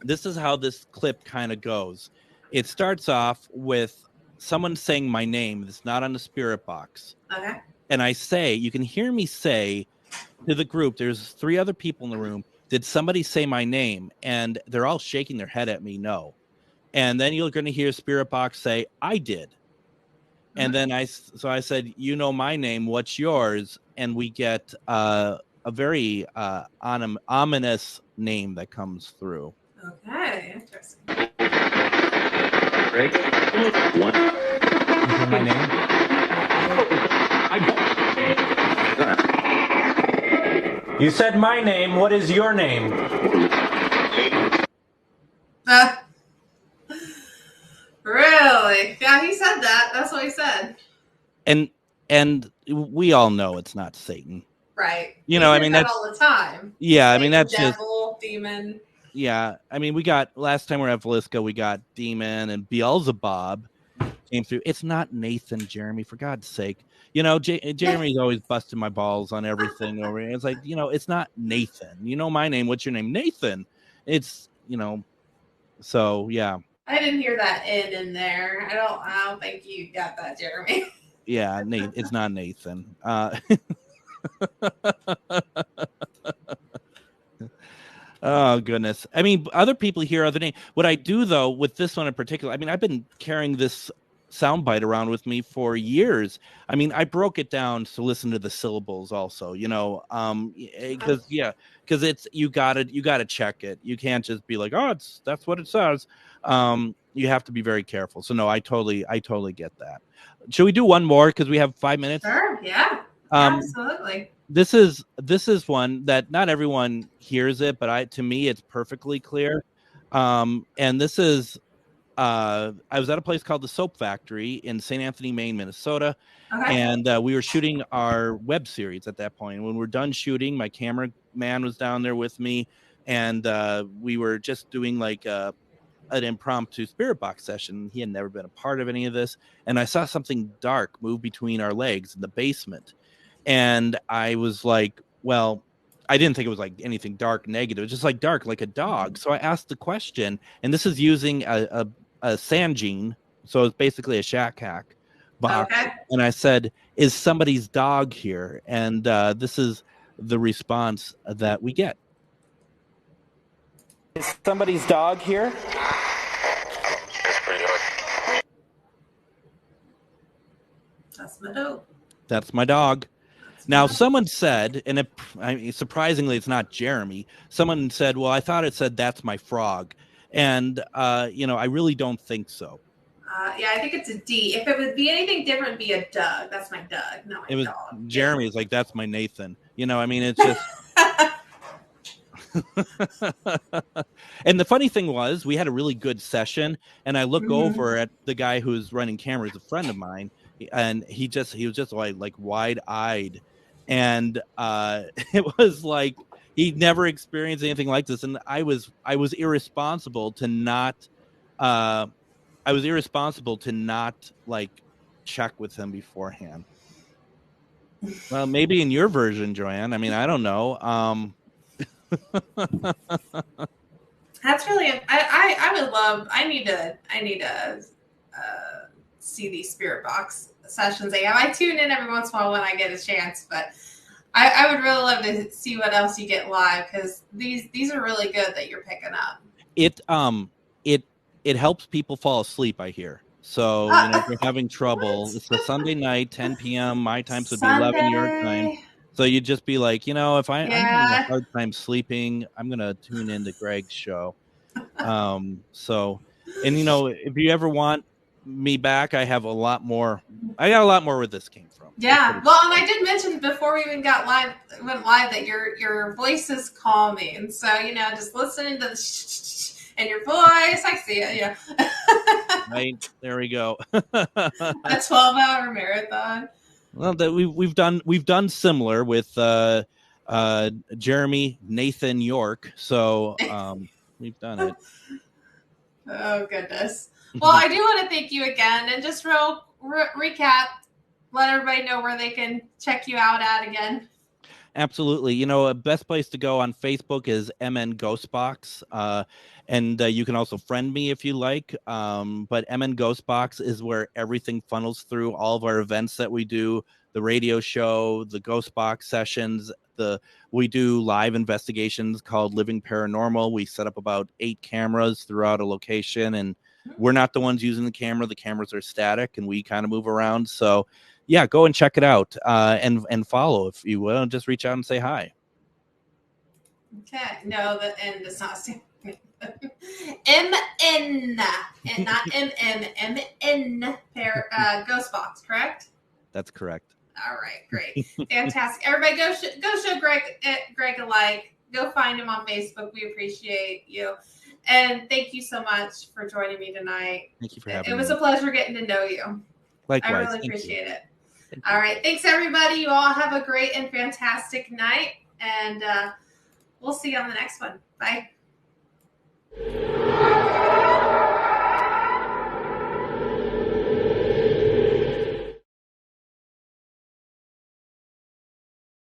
this is how this clip kind of goes. It starts off with someone saying my name. It's not on the spirit box. Okay. And you can hear me say to the group, there's 3 other people in the room, did somebody say my name? And they're all shaking their head at me, no. And then you're going to hear spirit box say, I did. And then I said, my name, what's yours? And we get a very ominous name that comes through. Okay, interesting. Greg, what? Is my name? You said my name. What is your name? Really? Yeah, he said that. That's what he said. And we all know it's not Satan. Right. I mean, that's all the time. Yeah, Satan, I mean, that's devil, demon. Yeah, I mean, we got last time we were at Vliska, we got demon and Beelzebub came through. It's not Nathan, Jeremy, for God's sake. Jeremy's always busting my balls on everything over here. It's like, it's not Nathan. My name. What's your name? Nathan. It's, so yeah. I didn't hear that in there. I don't think you got that, Jeremy. Yeah, it's not Nathan. Oh goodness. I mean, other people hear other names. What I do though with this one in particular, I mean, I've been carrying this soundbite around with me for years. I mean, I broke it down to listen to the syllables also, because it's you gotta check it. You can't just be like, oh, that's what it says. You have to be very careful. So no, I totally get that. Should we do one more because we have 5 minutes? Sure, yeah. Absolutely. This is one that not everyone hears it, but to me it's perfectly clear. And this is I was at a place called the Soap Factory in St. Anthony, Maine, Minnesota. Okay. And we were shooting our web series at that point. When we're done shooting, my cameraman was down there with me, and we were just doing like an impromptu spirit box session. He had never been a part of any of this, and I saw something dark move between our legs in the basement, and I was like, well, I didn't think it was like anything dark negative, just like dark, like a dog. So I asked the question, and this is using a Sangene, so it's basically a shack hack box. Okay. And I said, is somebody's dog here? And this is the response that we get. Is somebody's dog here? That's my dog. That's my dog. Now, someone said, and surprisingly, it's not Jeremy. Someone said, well, I thought it said that's my frog. And, I really don't think so. Yeah, I think it's a D. If it would be anything different, it'd be a Doug. That's my Doug, not my dog. Jeremy is like, that's my Nathan. It's just. And the funny thing was, we had a really good session, and I look over at the guy who's running cameras, a friend of mine, and he was just like wide-eyed, and it was like he'd never experienced anything like this, and I was irresponsible to not like check with him beforehand. Well, maybe in your version, Joanne. I mean, I don't know. That's really. I would love. I need to see these spirit box sessions they have. I tune in every once in a while when I get a chance, but I would really love to see what else you get live, because these are really good that you're picking up. It helps people fall asleep, I hear. So if you're having trouble, it's a Sunday night, 10 p.m. My time, so it'd be 11 your time. So you'd just be like, if I'm having a hard time sleeping, I'm gonna tune into Greg's show. If you ever want me back, I have a lot more. I got a lot more where this came from. Yeah, well, and I did mention before we even went live that your voice is calming. So just listening to and your voice, I see it. Yeah. Right, there we go. A 12-hour marathon. Well, that we've done similar with Jeremy Nathan York, so we've done it. Oh goodness. Well, I do want to thank you again, and just real recap. Let everybody know where they can check you out at again. Absolutely. A best place to go on Facebook is MN Ghostbox. And you can also friend me if you like. But MN Ghostbox is where everything funnels through, all of our events that we do, the radio show, the Ghostbox sessions. We do live investigations called Living Paranormal. We set up about 8 cameras throughout a location, and we're not the ones using the camera. The cameras are static, and we kind of move around. So yeah, go and check it out, and follow if you will. Just reach out and say hi. Okay. No, the end is not MN, and not MM. MN Ghostbox, correct? That's correct. All right, great, fantastic. Everybody, go show Greg a like. Go find him on Facebook. We appreciate you, and thank you so much for joining me tonight. Thank you for having me. It was a pleasure getting to know you. Likewise. I really appreciate it. All right, thanks everybody. You all have a great and fantastic night, and we'll see you on the next one. Bye.